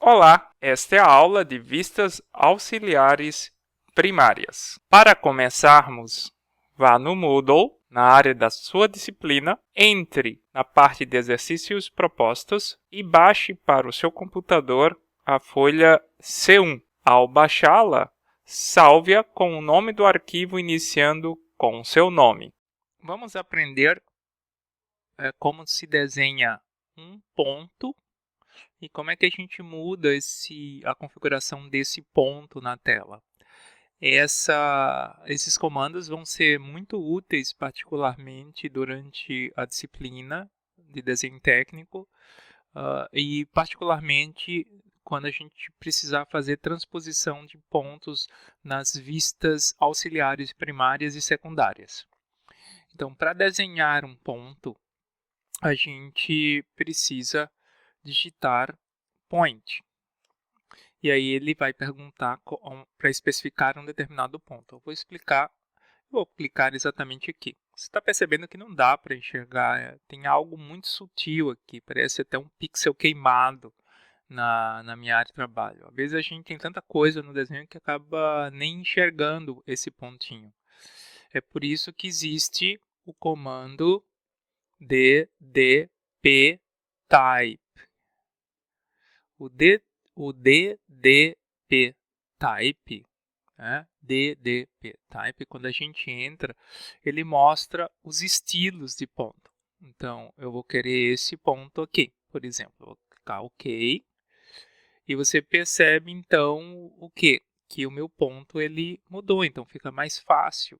Olá, esta é a aula de vistas auxiliares primárias. Para começarmos, vá no Moodle, na área da sua disciplina, entre na parte de exercícios propostos e baixe para o seu computador a folha C1. Ao baixá-la, salve-a com o nome do arquivo iniciando com o seu nome. Vamos aprender como se desenha um ponto e como é que a gente muda a configuração desse ponto na tela. Esses comandos vão ser muito úteis, particularmente durante a disciplina de desenho técnico e particularmente quando a gente precisar fazer transposição de pontos nas vistas auxiliares primárias e secundárias. Então, para desenhar um ponto, a gente precisa digitar point. E aí ele vai perguntar para especificar um determinado ponto. Eu vou clicar exatamente aqui. Você está percebendo que não dá para enxergar, tem algo muito sutil aqui, parece até um pixel queimado na minha área de trabalho. Às vezes a gente tem tanta coisa no desenho que acaba nem enxergando esse pontinho. É por isso que existe o comando ddptype. O ddptype, né? ddptype, quando a gente entra, ele mostra os estilos de ponto. Então, eu vou querer esse ponto aqui, por exemplo. Eu vou clicar OK. E você percebe, então, o quê? Que o meu ponto ele mudou. Então, fica mais fácil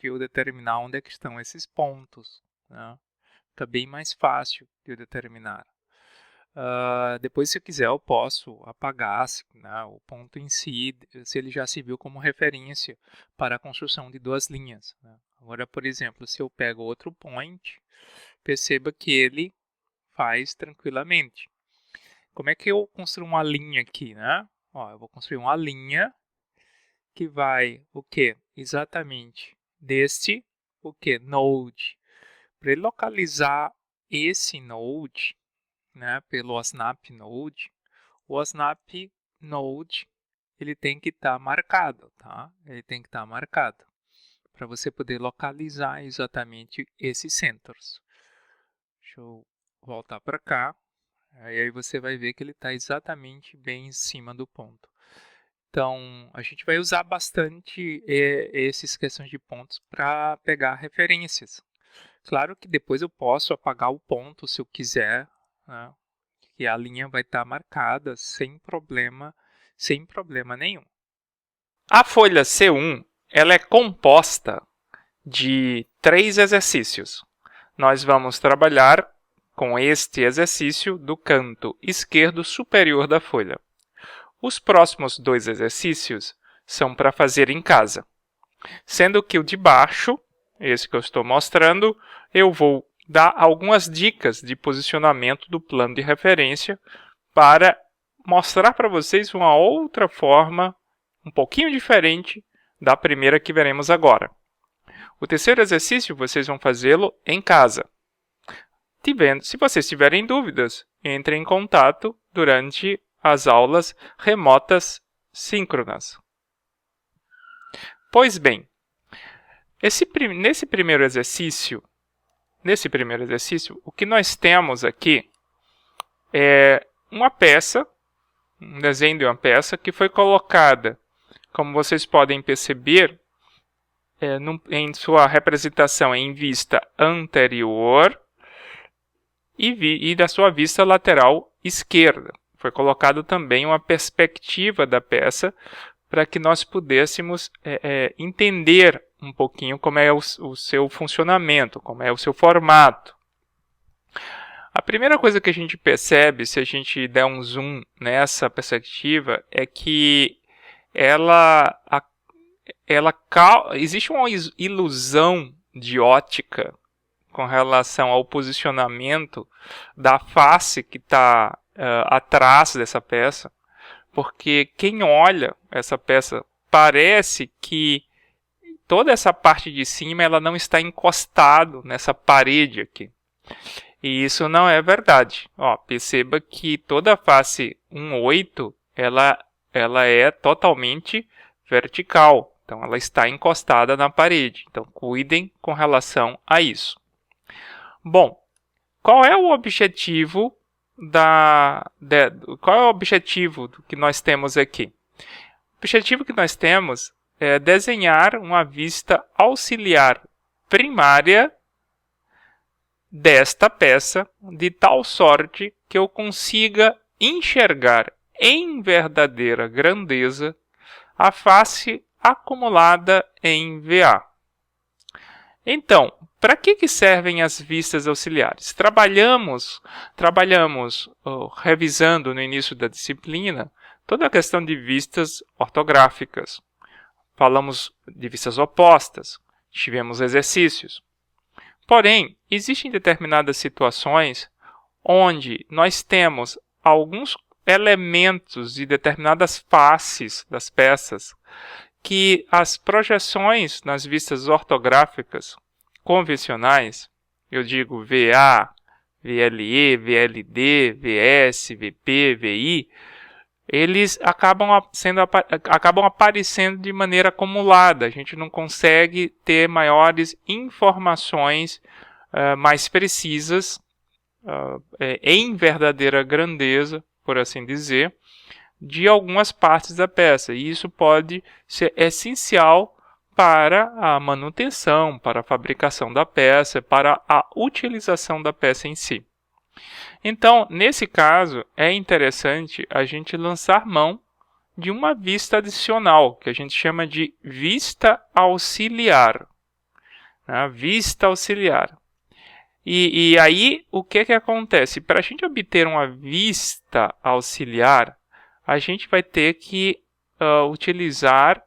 de eu determinar onde é que estão esses pontos, né? Fica bem mais fácil de eu determinar. Depois, se eu quiser, eu posso apagar, né, o ponto em si, se ele já se viu como referência para a construção de duas linhas, né? Agora, por exemplo, se eu pego outro point, perceba que ele faz tranquilamente. Como é que eu construo uma linha aqui, né? Eu vou construir uma linha que vai, o quê? Exatamente deste, node. Para ele localizar esse node, né, pelo Snap Node, o Snap Node ele tem que estar marcado, tá? Ele tem que estar marcado para você poder localizar exatamente esses centros. Deixa eu voltar para cá. Aí você vai ver que ele está exatamente bem em cima do ponto. Então, a gente vai usar bastante essas questões de pontos para pegar referências. Claro que depois eu posso apagar o ponto se eu quiser, né? Que a linha vai estar marcada sem problema nenhum. A folha C1 ela é composta de 3 exercícios. Nós vamos trabalhar com este exercício do canto esquerdo superior da folha. Os próximos 2 exercícios são para fazer em casa, sendo que o de baixo, esse que eu estou mostrando, eu vou dar algumas dicas de posicionamento do plano de referência para mostrar para vocês uma outra forma, um pouquinho diferente da primeira que veremos agora. O terceiro exercício vocês vão fazê-lo em casa. Se vocês tiverem dúvidas, entrem em contato durante as aulas remotas síncronas. Pois bem, nesse primeiro exercício, o que nós temos aqui é uma peça, um desenho de uma peça que foi colocada, como vocês podem perceber, em sua representação em vista anterior e da sua vista lateral esquerda. Foi colocado também uma perspectiva da peça para que nós pudéssemos entender um pouquinho como é o seu funcionamento, como é o seu formato. A primeira coisa que a gente percebe, se a gente der um zoom nessa perspectiva, é que existe uma ilusão de ótica com relação ao posicionamento da face que está atrás dessa peça, porque quem olha essa peça parece que toda essa parte de cima ela não está encostado nessa parede aqui. E isso não é verdade. Ó, perceba que toda a face 1,8 ela é totalmente vertical. Então, ela está encostada na parede. Então, cuidem com relação a isso. Bom, qual é o objetivo qual é o objetivo do que nós temos aqui? O objetivo que nós temos é desenhar uma vista auxiliar primária desta peça, de tal sorte que eu consiga enxergar em verdadeira grandeza a face acumulada em VA. Então, para que servem as vistas auxiliares? Trabalhamos revisando no início da disciplina toda a questão de vistas ortográficas. Falamos de vistas opostas, tivemos exercícios. Porém, existem determinadas situações onde nós temos alguns elementos de determinadas faces das peças que as projeções nas vistas ortográficas convencionais, eu digo VA, VLE, VLD, VS, VP, VI, eles acabam aparecendo de maneira acumulada. A gente não consegue ter maiores informações mais precisas em verdadeira grandeza, por assim dizer, de algumas partes da peça. E isso pode ser essencial para a manutenção, para a fabricação da peça, para a utilização da peça em si. Então, nesse caso, é interessante a gente lançar mão de uma vista adicional, que a gente chama de vista auxiliar. Né? Vista auxiliar. E aí, o que acontece? Para a gente obter uma vista auxiliar, a gente vai ter que utilizar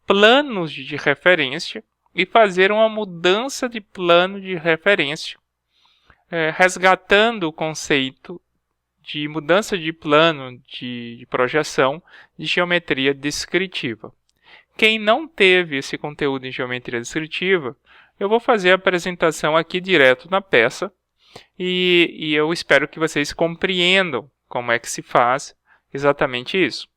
planos de referência e fazer uma mudança de plano de referência, resgatando o conceito de mudança de plano de projeção de geometria descritiva. Quem não teve esse conteúdo em geometria descritiva, eu vou fazer a apresentação aqui direto na peça e eu espero que vocês compreendam como é que se faz exatamente isso.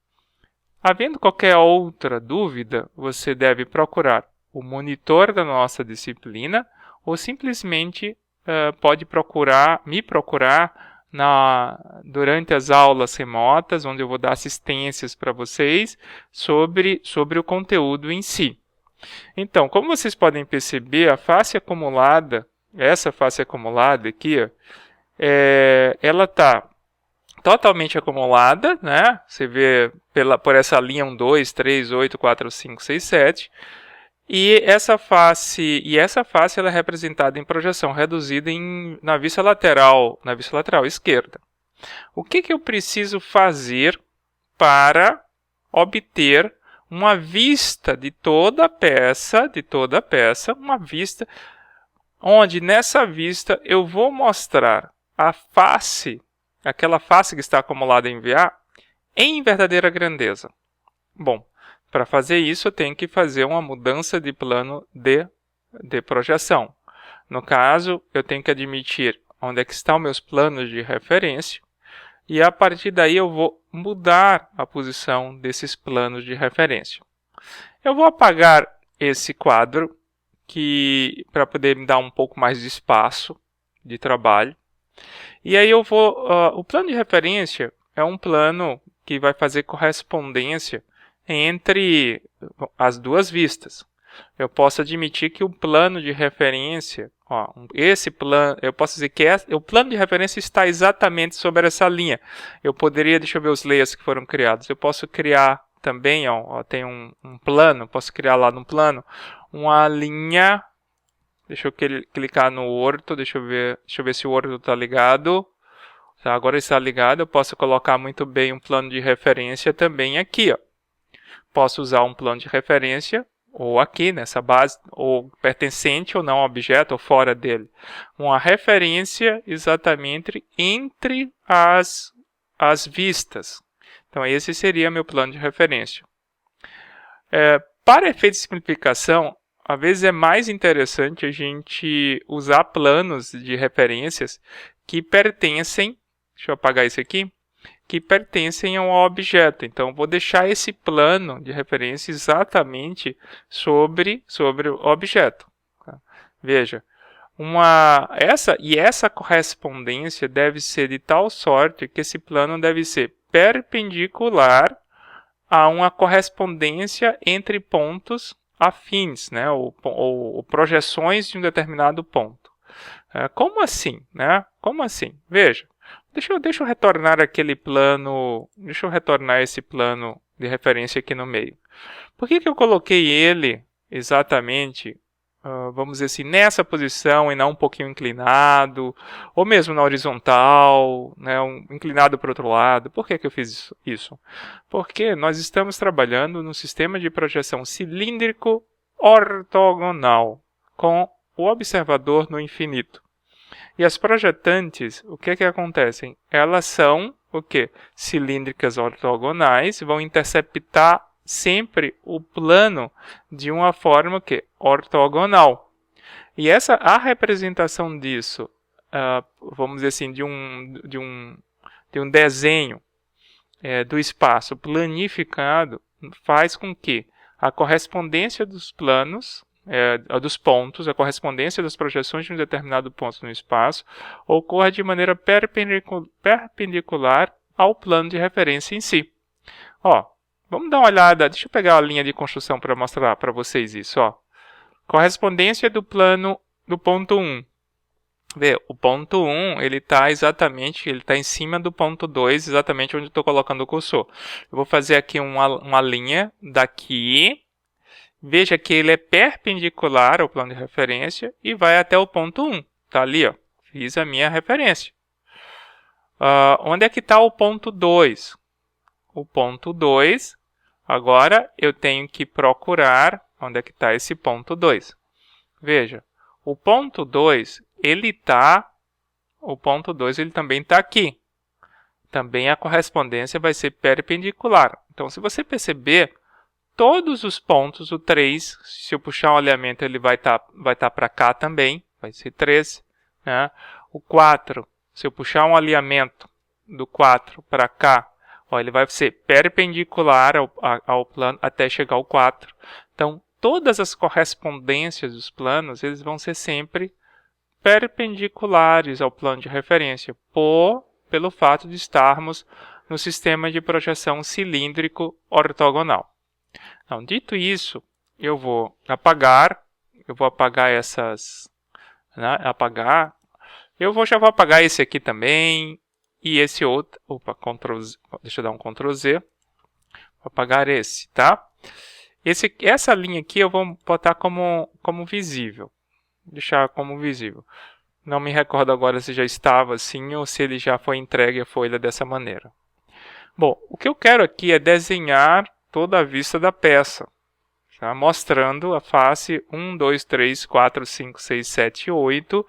Havendo qualquer outra dúvida, você deve procurar o monitor da nossa disciplina ou simplesmente pode me procurar durante as aulas remotas, onde eu vou dar assistências para vocês sobre o conteúdo em si. Então, como vocês podem perceber, a face acumulada, essa face acumulada aqui, ela está totalmente acumulada, né? Você vê por essa linha 1, 2, 3, 8, 4, 5, 6, 7. E essa face ela é representada em projeção reduzida na vista lateral esquerda. O que eu preciso fazer para obter uma vista de toda a peça, uma vista onde nessa vista eu vou mostrar a face, aquela face que está acumulada em VA, em verdadeira grandeza? Bom, para fazer isso eu tenho que fazer uma mudança de plano de projeção. No caso, eu tenho que admitir onde é que estão meus planos de referência e a partir daí eu vou mudar a posição desses planos de referência. Eu vou apagar esse quadro para poder me dar um pouco mais de espaço de trabalho. E aí o plano de referência é um plano que vai fazer correspondência entre as duas vistas. Eu posso admitir que o plano de referência, eu posso dizer que o plano de referência está exatamente sobre essa linha. Eu poderia, deixa eu ver os layers que foram criados. Eu posso criar também, tem um plano, posso criar lá no plano uma linha. Deixa eu clicar no orto, deixa eu ver se o orto está ligado. Tá, agora está ligado, eu posso colocar muito bem um plano de referência também aqui. Posso usar um plano de referência, ou aqui nessa base, ou pertencente ou não ao objeto, ou fora dele. Uma referência exatamente entre as vistas. Então, esse seria meu plano de referência. Para efeito de simplificação, às vezes é mais interessante a gente usar planos de referências que pertencem, deixa eu apagar isso aqui, que pertencem a um objeto. Então, vou deixar esse plano de referência exatamente sobre o objeto. Tá? Veja, essa correspondência deve ser de tal sorte que esse plano deve ser perpendicular a uma correspondência entre pontos afins, né, ou projeções de um determinado ponto. Como assim? Né? Como assim? Veja, deixa eu retornar aquele plano, deixa eu retornar esse plano de referência aqui no meio. Por que eu coloquei ele exatamente, vamos dizer assim, nessa posição e não um pouquinho inclinado, ou mesmo na horizontal, né, inclinado para o outro lado? Por que eu fiz isso? Porque nós estamos trabalhando no sistema de projeção cilíndrico ortogonal, com o observador no infinito. E as projetantes, o que acontecem? Elas são o quê? Cilíndricas ortogonais, vão interceptar sempre o plano de uma forma que ortogonal. E a representação disso, vamos dizer assim, de um desenho do espaço planificado, faz com que a correspondência dos planos, dos pontos, a correspondência das projeções de um determinado ponto no espaço, ocorra de maneira perpendicular ao plano de referência em si. Vamos dar uma olhada, deixa eu pegar a linha de construção para mostrar para vocês isso. Correspondência do plano do ponto 1. Vê, o ponto 1, ele está em cima do ponto 2, exatamente onde estou colocando o cursor. Eu vou fazer aqui uma linha daqui. Veja que ele é perpendicular ao plano de referência e vai até o ponto 1. Está ali, ó. Fiz a minha referência. Onde é que está o ponto 2? O ponto 2, agora eu tenho que procurar onde é que está esse ponto 2. Veja, o ponto 2, ele também está aqui. Também a correspondência vai ser perpendicular. Então, se você perceber, todos os pontos, o 3, se eu puxar um alinhamento, ele vai tá para cá também, vai ser 13. Né? O 4, se eu puxar um alinhamento do 4 para cá, ele vai ser perpendicular ao plano até chegar ao 4. Então, todas as correspondências dos planos, eles vão ser sempre perpendiculares ao plano de referência, pelo fato de estarmos no sistema de projeção cilíndrico ortogonal. Então, dito isso, eu vou apagar essas, né, já vou apagar esse aqui também, e esse outro, deixa eu dar um Ctrl Z, vou apagar esse, tá? Essa linha aqui eu vou botar como visível, deixar como visível. Não me recordo agora se já estava assim ou se ele já foi entregue a folha dessa maneira. Bom, o que eu quero aqui é desenhar toda a vista da peça, tá? Mostrando a face 1, 2, 3, 4, 5, 6, 7, 8,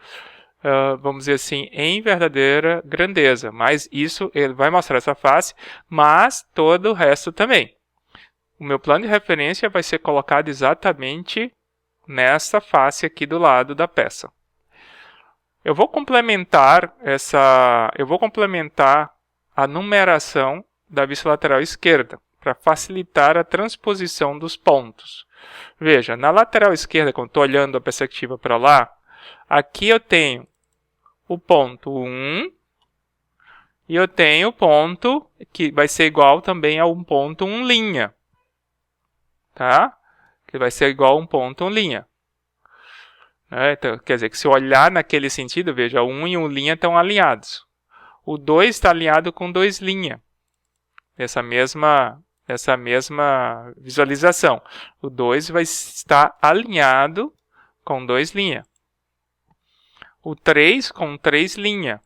vamos dizer assim, em verdadeira grandeza. Mas isso, ele vai mostrar essa face, mas todo o resto também. O meu plano de referência vai ser colocado exatamente nessa face aqui do lado da peça. Eu vou complementar a numeração da vista lateral esquerda, para facilitar a transposição dos pontos. Veja, na lateral esquerda, quando estou olhando a perspectiva para lá, aqui eu tenho o ponto 1 e eu tenho o ponto que vai ser igual também a um ponto 1'. Tá? Que vai ser igual a um ponto 1'. Então, quer dizer que se eu olhar naquele sentido, veja, o 1 e o 1' estão alinhados. O 2 está alinhado com 2'. Essa mesma visualização. O 2 vai estar alinhado com 2'. O 3 com 3'.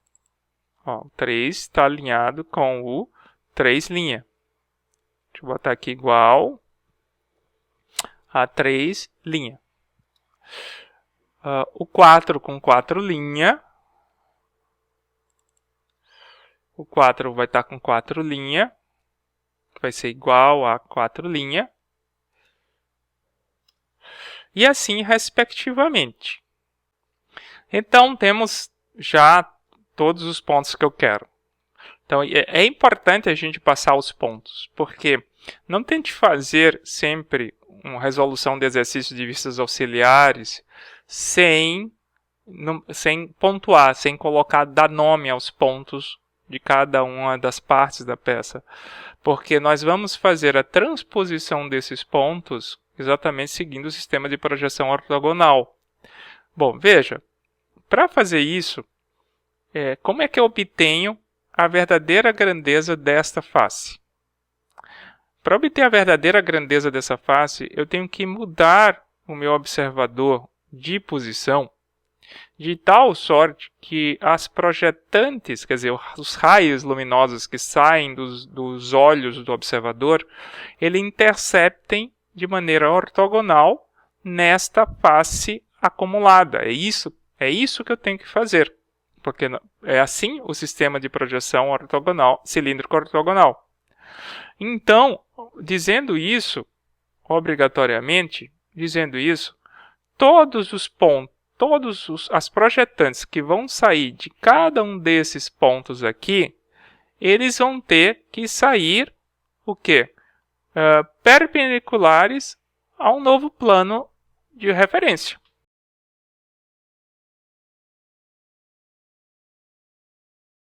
O 3 está alinhado com o 3'. Deixa eu botar aqui igual a 3'. O 4 com 4'. O 4 vai estar com 4'. Vai ser igual a 4'. e assim respectivamente. Então, temos já todos os pontos que eu quero. Então, é importante a gente passar os pontos, porque não tente fazer sempre uma resolução de exercícios de vistas auxiliares sem pontuar, sem dar nome aos pontos de cada uma das partes da peça. Porque nós vamos fazer a transposição desses pontos exatamente seguindo o sistema de projeção ortogonal. Bom, veja, para fazer isso, como é que eu obtenho a verdadeira grandeza desta face? Para obter a verdadeira grandeza dessa face, eu tenho que mudar o meu observador de posição de tal sorte que as projetantes, quer dizer, os raios luminosos que saem dos olhos do observador, ele interceptem de maneira ortogonal nesta face acumulada. É isso que eu tenho que fazer, porque é assim o sistema de projeção ortogonal, cilíndrico ortogonal. Então, obrigatoriamente, todos os pontos, as projetantes que vão sair de cada um desses pontos aqui, eles vão ter que sair o quê? Perpendiculares a um novo plano de referência.